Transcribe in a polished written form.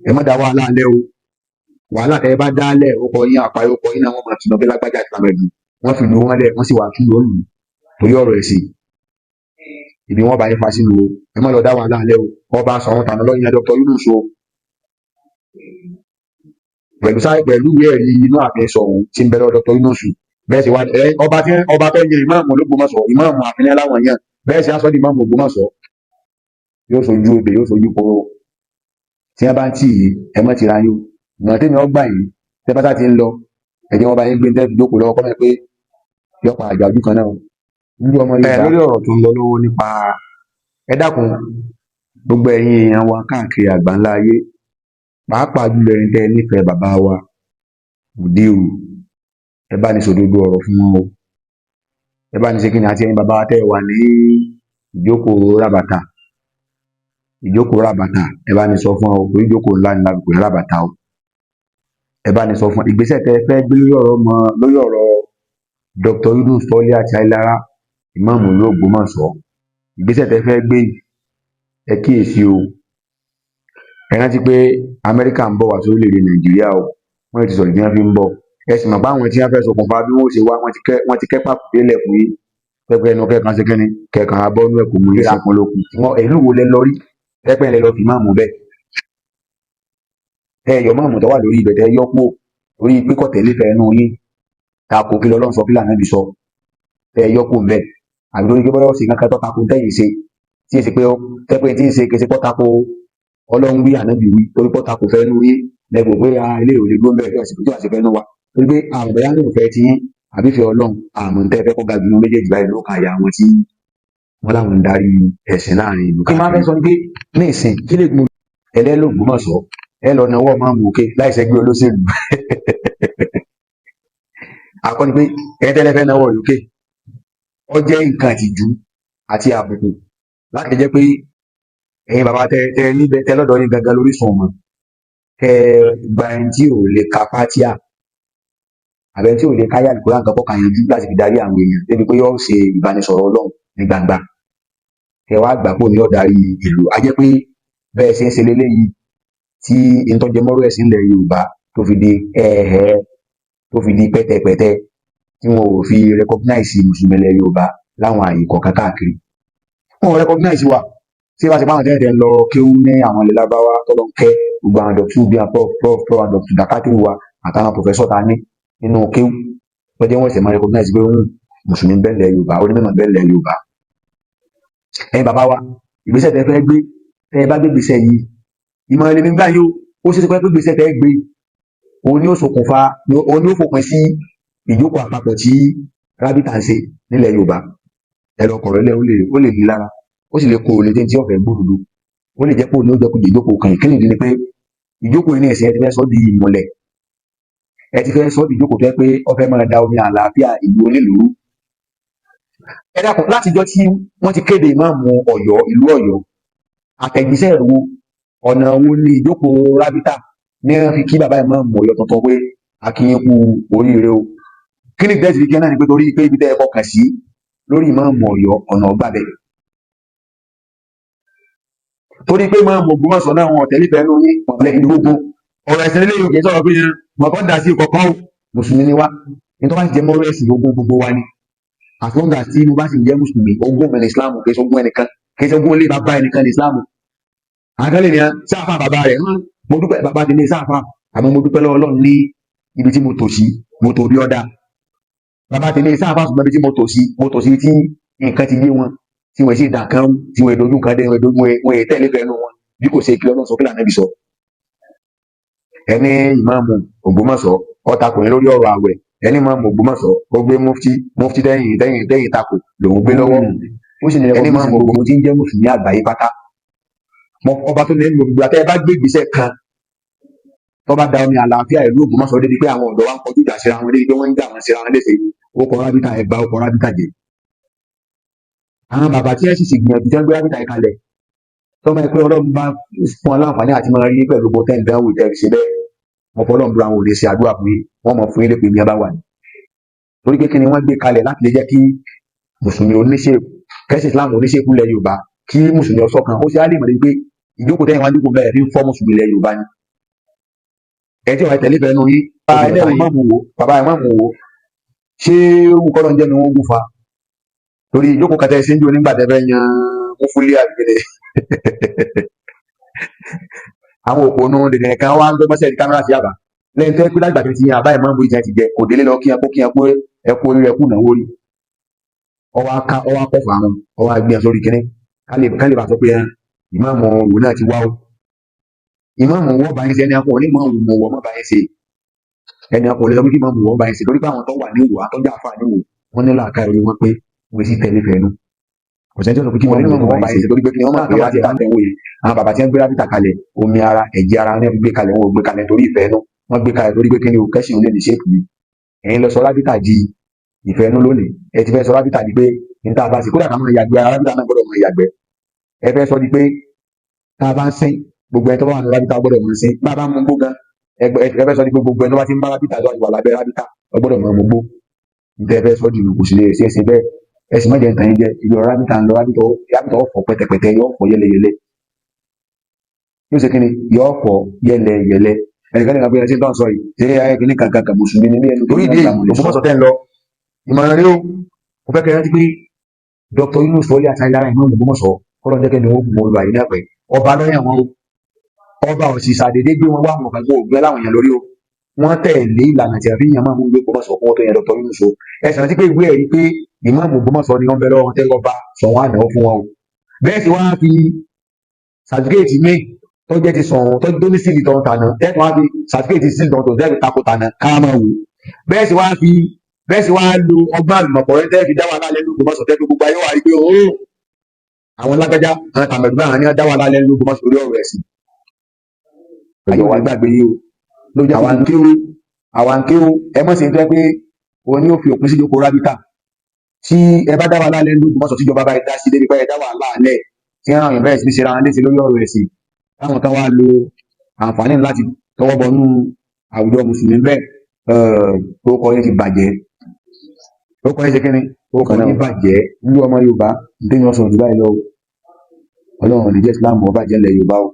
ẹ má dá wàhálà lẹ́ o, wàhálà tẹ́ ẹ bá dálẹ̀ ó kọ yín àpáyé ó kọ yín náà wọ́n máa tún lọ bí lágbájá àti lámẹ́dù wọ́n fi lu wọn lẹ̀ wọ́n sì wà tún lónìí torí ọ̀rọ̀ ẹ̀sìn ibi wọn bá yín fa sínú o, ẹ má lọ dá wàhálà lẹ́ o, ọba sọ̀rọ̀ tàná lọ́yìn Dr. Yunus o pẹ̀lú ìwé ẹ̀rí inú àfihàn ọ̀hún tí ń bẹ lọ́dọ̀ Dr. Yunus bẹ́ẹ̀ sì wá ọba tó yẹ ìmáàmù l'Ógbómọ̀ṣọ́ ìmáàmù àfihàn láwọn yẹn bẹ́ẹ̀ sì á sọ di ìmáàmù Ògbómọ̀ṣọ́ yóò sojú ebè yóò sojú koro tí wọn bá ń tì yìí ẹ mọ tìra yín ìmọ̀ tẹ́mi ọgbà yìí tẹ́ bá ti ń lọ ẹ̀jẹ̀ wọn bá yín gbé ń tẹ́bi jókòó lọ́wọ́ kọ́mọ pé yọpa àjà ojú kan náà nínú ọmọ Yorùbá. lórí ọ̀rọ̀ tó ń lọ lọ́wọ́ nípa ẹ dákun gbogbo ẹ̀yin èèyàn wa káàkiri àgbáńlá ayé pàápàá jùlọ ẹni tẹ́ nífẹ̀ẹ́ bàbá wa Mùdírù ẹ bá ní sòdodo ọ̀rọ̀ fún wọn o ẹ bá ní ṣe kí ni àti ẹ̀yin bàbá wa tẹ́ wà ní ìjókòó rábàtà ẹ bá ní sọ fún ọ torí ìjókòó ńlá ni lábùkù rábàtà o ẹ bá ní sọ fún ìgbésẹ̀ tẹ́ fẹ́ gbé lórí ọ̀rọ̀ Dr. Yunus Tọ́lé àti Ayélára ìmáàmù ìlú Ògbómọ̀ṣọ́ ìgbésẹ̀ tẹ́ fẹ́ gbé ẹ kíyèsí o ẹ rántí pé Amẹ́ríkà ń bọ̀ wá sórí orílẹ̀-èdè Nàìjíríà o wọ́n ti sọ̀rọ̀ bí wọ́n fi ń bọ̀ ẹ sì mọ̀ pé àwọn tí wọ́n fẹ́ ṣokùnfà bí wọ́n ṣe wá wọ́n ti kẹ́ pàkó délẹ̀ fún yín pẹ́pẹ́ ẹnu kẹ́kan ṣe kẹ́ni kẹ́kan abọ́nú ẹ̀kọ́ mú yín sàpọ̀ lókun ìlú wo lẹ lọ rí pẹ́pẹ́ lẹ lọ fi máàmù bẹ́ẹ̀ ẹ yọ máàmù tó wà lórí ibẹ̀ tẹ́ yọ́pọ̀ orí pípọ̀ tẹ́lẹ̀ fẹ́ ẹnu yín tako kí lọ́lọ́run sọ kí lànà bí sọ tẹ́ yọ́pọ̀ ń bẹ̀ àbí lórí pé bọ́lá ṣe kankan tó tako tẹ́yìn ṣe tí èsì pé tẹ́pẹ́ tí ń ṣe kèsì pọ́ tako Ọlọ́run wí ànábì wí torí pọ́ tako fẹ́ nu yín lẹ́gbọ̀n pé ilé ìwòlè gbó ń bẹ̀rẹ̀ yóò sì tó àṣẹ fẹ́ nu wa torí pé àwọn bẹ̀rẹ̀ àti òfẹ́ ti yín àbí fẹ́ Ọlọ́run àmọ́ tẹ́ fẹ́ kọ́ ga jùlọ méjèèjì báyìí ló kà ya àwọn tí wọ́n láwọn ń darí ẹ̀sìn láàrin ìlú. kí n máa fẹ́ sọ ni pé ní ìsìn kí lè gbó ẹlẹ́lògbómọ̀ṣọ́ ẹ lọ náwó máa mú òkè láìsẹ́ gbé olóṣèlú àkọ́ni pé ẹni tẹ́lẹ̀ fẹ́ náwó òkè ó jẹ́ nǹkan àtijú àti àbùkù láti jẹ́ pé ẹ̀yin bàbá tẹ níbẹ̀ tẹ lọ́dọ̀ yín gangan lórí sùn ọmọ kẹ gba ẹni tí ò lè ka pátíà àbẹ tí ò lè káyà àlùkò láǹkan kọ́ka yanjú láti fi darí àwọn èèyàn débi pé yóò ṣe ìbánisọ̀rọ̀ Ọlọ́run ní gbangba kẹ wá gbà pò ní ọ̀darí ìlú a jẹ́ pé bẹ́ẹ̀ ṣe ń ṣe léléyìí tí ìtọ́jẹmọ́rọ́ ẹ̀sìn ilẹ̀ Yorùbá tó fi di tó fi di pẹ́tẹpẹ́tẹ tí wọn ò fi recognize mùsùlùmí ilẹ̀ Yorùbá láwọn àyè kọ̀ọ̀kan káàkiri wọn ò recognize wa tí wọ́n ti bá àwọn tẹ́lẹ̀ lọ kéwú ní àwọn ilẹ̀ lábáwá tọ́lọ́ ń kẹ́ gbogbo àwọn dọ̀tú bí i prof and dr dakati wa àtàwọn professor ta ní nínú kéwú wọ́n jẹ́ wọ́n ṣe máa recognize pé mùsùlùmí bẹ́ẹ̀ lẹ̀ Yorùbá onímọ̀ bẹ́ẹ̀ lẹ̀ Yorùbá ẹ̀yin bàbá wa ìgbésẹ̀ tẹ́ fẹ́ gbé tẹ́ bá gbé gbèsè yìí ìmọ̀ ẹni nígbà yóò ó ṣe pé gbèsè tẹ́ gbé òun ni ó ṣokùnfà òun ni ó fòpin sí ìjókòó àpapọ̀ tí rábìtà ń ṣe nílẹ̀ Yorùbá ẹ̀rọ kọ̀rọ̀ ilẹ̀ ó lè ní lára ó sì lè kó o lè dé tí ọ̀fẹ́ gbòdòdó ó lè jẹ́ pé òun ni ó jẹ́ kó ìjókòó kan ìkíni ìdí ni pé ìjókòó yìí ní ẹ̀sìn ẹ ti fẹ́ sọ di ìmùlẹ̀ ẹ ti fẹ́ sọ di ìjókòó tó yẹ pé ó fẹ́ máa da omi àlàáfíà ìlú onílùú ẹ dákun látijọ́ tí wọ́n ti kéde ìmáàmù Ọ̀yọ́ ìlú Ọ̀yọ́ àtẹ̀jíṣẹ́ ìrù ọ̀nà wo ni ìjókòó rábìtà ní wọ́n fi kí bàbá ìmáàmù Ọ̀yọ́ tuntun pé akínyẹ̀kú oríire o kí ni ìdẹ́sì fi kí náà ni pé torí pé ibi tẹ́ ẹ fọkàn sí lórí ìmáàmù Ọ̀yọ́ ọ̀nà ọgbà bẹ́ẹ̀ torí pé ìmáàmù Ògbómọ̀ṣọ́ náà wọn tẹ̀lé fẹ́ẹ́ lóyún ọ̀lẹ́ ìdúrógún ọ̀rọ̀ ẹ̀sìn lélẹ́yìn òkè sọ̀rọ̀ pé mọ̀kọ́ dà sí ìkọ̀kọ́ mùsùlùmí ni wá nítorí wá sì jẹ́ mọ́rọ́ ẹ̀sìn ogún gbogbo wa ni àfọ́ngà tí mo bá sì jẹ́ mùsùlùmí ogún mi ní Islam kì í ṣogún ẹnìkan kì í ṣogún ilé bàbá ẹnìkan ní Islam àgálẹ̀ ni sáfà bàbá rẹ̀ mo dúpẹ́ bàbá ti ní sáfà àmọ́ mo dúpẹ́ lọ́wọ́ Ọlọ́run ní ibi tí mo tò sí mo tò bí ọ̀dà bàbá ti ní sáfà ṣùgbọ́n ibi tí mo tò sí tí nǹkan ti yé wọn tí wọ́n sì dà kan tí wọ́n èdòdún kan dé wọ́n èyí tẹ̀lé fẹ́nu wọn bí kò ṣe kí Ọlọ́run sọ kí lànà bí sọ. ẹni ìmáàmù Ògbómọ̀ṣọ́ ọ̀tàkùnrin lórí ọ̀rọ̀ àwẹ̀ ẹni ìmáàmù Ògbómọ̀ṣọ́ ó gbé mufti dẹ́yìn tako lòún gbé lọ́wọ́ ẹni ìmáàmù Ògbómọ̀ṣọ́ tí ń jẹ́ mùsùlùmí àgbáyé pátá ọba tó ní ẹnu gbogbo àtẹ bá gbé ìgbésẹ̀ kan tó bá da omi àlàáfíà ìlú Ògbómọ̀ṣọ́ débi pé àwọn ọ̀dọ́ wa ń kọjú ìjà síra wọn débi pé wọ́n ń jà wọn síra wọn léṣe ó kọ rábìtà ẹgbà ó kọ rábìtà jẹ àwọn bàbá tí ẹ sì gbìyànjú tí wọ́n gbé rábìtà yìí kalẹ̀ tó bá yẹ pé Ọlọ́run bá fún ọ láǹfààní àti máa rí pẹ̀lú bọ́tẹ́ ìdánwò ìtẹ́rì ṣe bẹ́ẹ̀ wọn fọ Ọlọ́run búra wọn ò lè ṣe àdúrà fún yín wọ́n mọ̀ fún yín lépè mi ẹ bá wà ní torí pé kí ni wọ́n gbé kalẹ̀ láti lè jẹ́ kí mùsùlùmí oníṣègùn kẹ́sì Islam oníṣègùn lẹ̀ Yorùbá kí mùsùlùmí ọ̀ṣọ̀kan ó ṣe á lè mọ̀ pé ìjókòó tẹ́yìn wájú kò bẹ́ẹ̀ fi ń fọ́ mùsùlùmí ilẹ̀ Yorùbá ni ẹ tí wàá tẹ̀lé fẹ́ nu yín bàbá ẹ̀ má mú wò ṣé owó kọ́lọ́ ń jẹ́ ni wọ́n gùn fa torí ìjókòó kẹtẹ ṣe ń jó nígbà tẹ́ fẹ́ yan mufuli àgbèrè àwọn òpònú dèdè kan wá ń gbé mọ́sẹ̀ kámẹ́rà sí àbá lẹ́yìn tó ẹ pé lágbà tó ti yan àbá ẹ̀ má mú ìjà ti jẹ kò délé lọ kí ẹ kó ẹkú orí ẹkú náwó rí ọwọ́ akọ́fà àwọn ọwọ́ agbé ẹ sórí kínní ká lè bá sọ pé ìmáàmù òun náà ti wá o ìmáàmù wọ́n bá yín ṣe ẹni akọ onímọ̀ òun mọ̀ wọ́n bá yín ṣe ẹni akọ olè lọ́mọdé ìmáàmù wọ́n bá yín ṣe torí pé àwọn tó wà ní ìwò àtọ́jú àfa ní ìwò wọ́n ní làákà ìwé wọn pé wọ́n sì tẹ̀lé fẹ́ẹ́ nú kò sẹ́ni tó sọ pé kí wọ́n ní ìmáàmù wọ́n bá yín ṣe torí pé kí wọ́n máa gbé láti àtẹ̀ wò yẹn àwọn bàbá tí wọ́n gbé rábìtà kalẹ̀ omi ara ẹ̀jẹ̀ ara wọn gbé kalẹ̀ wọn ò gbé kalẹ̀ torí ìfẹ́ nú wọ́n gbé kalẹ̀ torí pé kí ni o kẹ́sì òun lè ní ṣéèpù ni ẹ̀yin lọ sọ rábìtà di ìfẹ́ nú lónìí ẹ ti fẹ́ sọ rábìtà di pé níta bá sì kódà ká máa yàgbẹ́ ara rábìtà náà gbọ́dọ̀ máa yàgbẹ́ ẹ fẹ́ sọ di pé tá a bá ń sìn gbogbo ẹ tó bá wà ní rábìtà gbọ́dọ̀ máa ń sìn bá a bá ń mú gbó gan ẹ fẹ́ sọ di pé gbogbo ẹ tó bá ti ń bá rábìtà tó wà lábẹ́ rábìtà gbọ́dọ̀ máa mú gbó níta ẹ fẹ́ sọ di kò sì lè ṣe é ṣe bẹ́ẹ̀ ẹ sì má jẹ nǹkan yín jẹ ibi ọ̀rọ̀ rábìtà ń lọ rábìtà ọ̀fọ̀ pẹtẹpẹtẹ yọ ọ̀fọ̀ yẹlẹyẹlẹ yóò ṣe kíni yọ ọ̀fọ̀ yẹlẹyẹlẹ ẹnìkan nìkan pé ẹ ṣe tó ń sọ yìí ṣe ayé kíní kankan mùsùlùmí ní ẹnu torí ìdí Ògbómọ̀ṣọ́ tẹ́ ń lọ ìmọ̀ràn rí o mo fẹ́ kẹ́ ẹ rántí pé Dr. Yunus Fọlí Àtàlára ìmọ̀ Ògbómọ̀ṣọ́ kọ́lọ́ jẹ́kẹ́ ni wọ́n mọ olùwà yìí dàpẹ́ ọba lọ́yẹ̀ wọn o ọba òsì ṣàdédé gbé wọn wá àwọn kan kó ògbẹ́ láwọn èèyàn lórí o wọ́n tẹ̀lé ìlànà tí a fi yàn máa mú gbé Ògbómọ̀ṣọ́ fún ọtọ yẹn Dr. Yunus o ẹ sì rántí pé ìwé ẹ̀rí pé ìmọ̀ Ògbómọ̀ṣọ́ ni wọ́n bẹ lọ́wọ́ tẹ́lọ́ bá sọ wọn àná fún wọn o bẹ́ẹ̀ sì wọ́n á fi sàdúkẹ́ẹ̀tì míì tó jẹ́ ti sọ̀rọ̀ tó ní sílì tó ń tànà tẹ́tù wá fi sàdúkẹ́ẹ̀tì sílì tó ń tó tẹ́tù tako tànà ká máa wò bẹ́ẹ̀ sì wá lo ọgbọ́n àlùmọ̀pọ̀ rẹ tẹ́ẹ̀ fi dá wà lálẹ́ lóko mọ́sọ̀ tẹ́tù gbogbo ayé wà rí pé ooo àwọn lágbájá àwọn tàmẹ̀dùn náà ní dá wà lálẹ́ lóko mọ́sọ̀ lórí ọ̀rọ̀ ẹ̀sìn ayé wa gbàgbé yìí o lójú àwọn kéwò ẹ mọ̀ sí ní tó yẹ pé òun ni ó fi òpin sí lóko rábítà tí ẹ bá dá wà lálẹ́ lóko mọ́sọ̀ tíjọba bá dá sí débi pé ẹ dá wà láàlẹ́ tí àwọn èèyàn bẹ̀rẹ̀ sí ní ṣe ra wọn léṣe lórí ọ̀rọ̀ ẹ̀sìn táwọn kan wá lo àǹfààní láti tọwọ́ bọnú àwùjọ mùsùlùmí bẹ́ẹ̀ orúkọ yẹn ti bàjẹ́ orúkọ yẹn ṣe kíni orúkọ yẹn bàjẹ́ nínú ọmọ Yorùbá nítorí wọn sọ jù báyìí lọ Ọlọ́run ò ní jẹ́ Islam ó bàjẹ́ ilẹ̀ Yorùbá o.